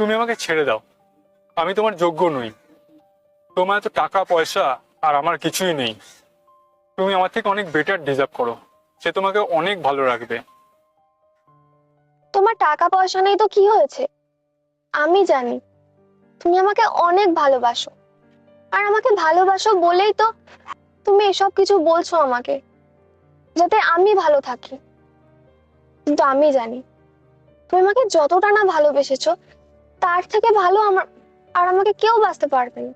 তুমি আমাকে ছেড়ে দাও। আমি তোমার যোগ্য নই। তোমার এত টাকা পয়সা আর আমার কিছুই নেই। তুমি আমার থেকে অনেক বেটার ডিজার্ভ করো। সে তোমাকে অনেক ভালো রাখবে। তোমার টাকা পয়সা নেই তো কি হয়েছে? আমি জানি তুমি আমাকে অনেক ভালোবাসো, আর আমাকে ভালোবাসো বলেই তো তুমি এসব কিছু বলছো আমাকে, যাতে আমি ভালো থাকি। কিন্তু আমি জানি তুমি আমাকে যতটা না ভালোবেসেছো, তার থেকে ভালো আমার আর আমাকে কেউ বাঁচতে পারবে না।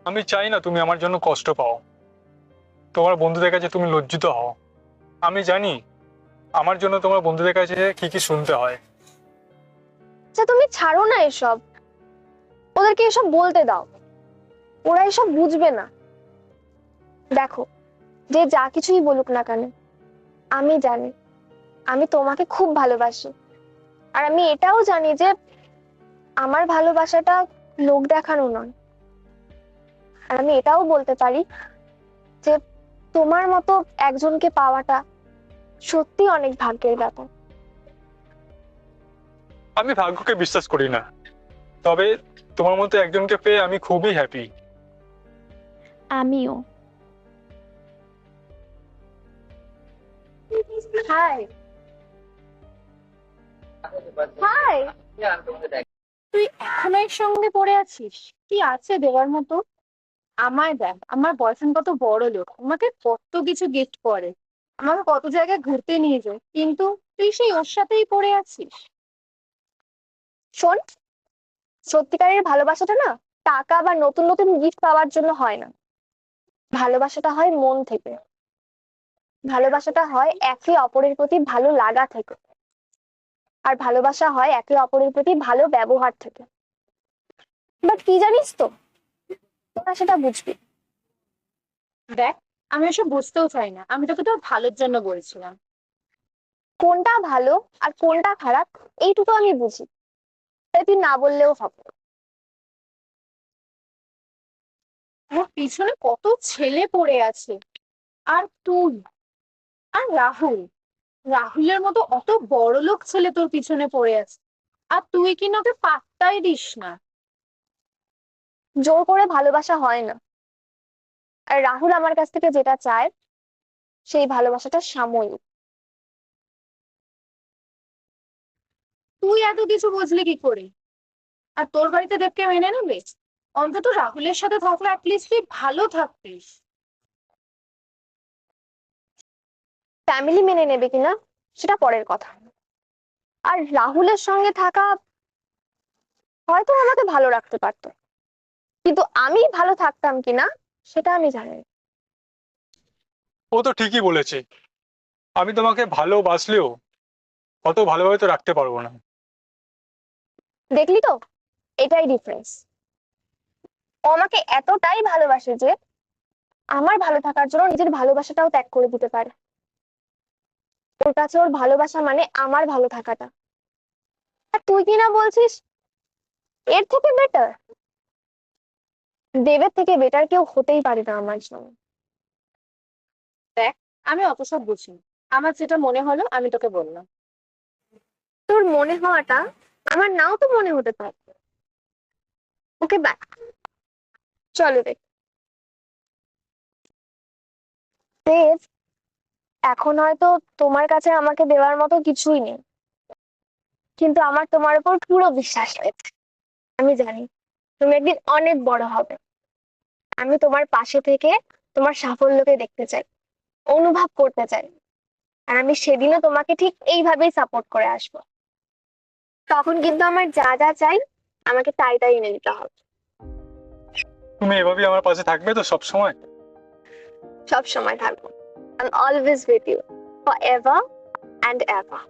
আমি চাই না তুমি আমার জন্য কষ্ট পাও, তোমার বন্ধুদের কাছে তুমি লজ্জিত হও। আমি জানি আমার জন্য তোমার বন্ধুদের কাছে কি কি শুনতে হয়। আচ্ছা তুমি ছাড়ো না এসব, ওদেরকে এসব বলতে দাও, ওরা এসব বুঝবে না। দেখো, যে যা কিছুই বলুক না কেন, আমি জানি আমি তোমাকে খুব ভালোবাসি। আর আমি এটাও জানি যে আমার ভালোবাসাটা লোক দেখানো নয়। আর আমি এটাও বলতে পারি যে তোমার মতো একজনকে পাওয়াটা সত্যি অনেক ভাগ্যের ব্যাপার। আমি ভাগ্যকে বিশ্বাস করি না, তবে তোমার মতো একজনকে পেয়ে আমি খুবই হ্যাপি। আমিও। হাই। হাই। তুই এখনো এর সঙ্গে পড়ে আছিস? কি আছে দেওয়ার মতো? আমায় দেখ, আমার বয়ফ্রেন্ড কত বড় লোক, আমাকে কত কিছু গিফট করে, আমাকে কত জায়গায় ঘুরতে নিয়ে যায়, কিন্তু তুই সেই ওর সাথেই পড়ে আছিস। শোন, সত্যিকারের ভালোবাসাটা না টাকা বা নতুন নতুন গিফট পাওয়ার জন্য হয় না। ভালোবাসাটা হয় মন থেকে। ভালোবাসাটা হয় একে অপরের প্রতি ভালো লাগা থেকে। আর ভালোবাসা হয় একে অপরের প্রতি ভালো ব্যবহার থেকে। বাট কি জানিস তো, তোরা সেটা বুঝবি। দেখ, আমি এসব বুঝতেও চাই না, আমি তোকে তোর ভালোর জন্য বলছিলাম। কোনটা ভালো আর কোনটা খারাপ এইটুকু আমি বুঝি, তাই তুই না বললেও হবে। ওর পিছনে কত ছেলে পড়ে আছে, আর তুই, আর রাহুল, রাহুলের মতো অত বড় লোক ছেলে তোর পিছনে পড়ে আছে, আর তুই কিনা ওকে পাত্তাই দিস না। জোর করে ভালোবাসা হয় না। আর রাহুল আমার কাছ থেকে যেটা চায় সেই ভালোবাসাটা সাময়িক। তুই এত কিছু বুঝলি কি করে? আর তোর বাড়িতে দেবকে মেনে নেবে? অন্তত রাহুলের সাথে থাকলে অ্যাটলিস্ট তুই ভালো থাকতিস। ফ্যামিলি মেনে নেবে কিনা সেটা পরের কথা। আর রাহুলের সঙ্গে থাকা হয়তো আমাকে ভালো রাখতে পারতো, কিন্তু আমি ভালো থাকতাম কিনা সেটা আমি জানি না। ও তো ঠিকই বলেছে, আমি তোমাকে ভালোবাসলেও অত ভালোভাবে তো রাখতে পারবো না। দেখলি তো, এটাই ডিফারেন্স। ও আমাকে এতটাই ভালোবাসে যে আমার ভালো থাকার জন্য নিজের ভালোবাসাটাও ত্যাগ করে দিতে পারে। ওর কাছে ওর ভালোবাসা মানে আমার ভালো থাকাটা। আর তুই কিনা বলছিস এর থেকে বেটার? দেবের থেকে বেটার কেউ হতেই পারে না আমার জন্য। দেখ, আমি অত সব বুঝি না। আমার যেটা মনে হলো আমি তোকে বললাম। তোর মনে হওয়াটা আমার নাও তো মনে হতে পারে। ওকে বাই, চলো দেখ। দেব, এখন হয়তো তোমার কাছে আমাকে দেওয়ার মতো কিছুই নেই, কিন্তু আমার তোমার উপর পুরো বিশ্বাস রয়েছে। আমি জানি তুমি একদিন অনেক বড় হবে। আমি তোমার পাশে থেকে তোমার সাফল্যকে দেখতে চাই, অনুভব করতে চাই। আর আমি সেদিনও তোমাকে ঠিক এইভাবেই সাপোর্ট করে আসবো। তখন কিন্তু আমার যা যা চাই আমাকে তাই তাই এনে দিতে হবে। তুমি এভাবেই আমার পাশে থাকবে তো সব সময়? সব সময় থাকবো। I'm always with you, forever and ever.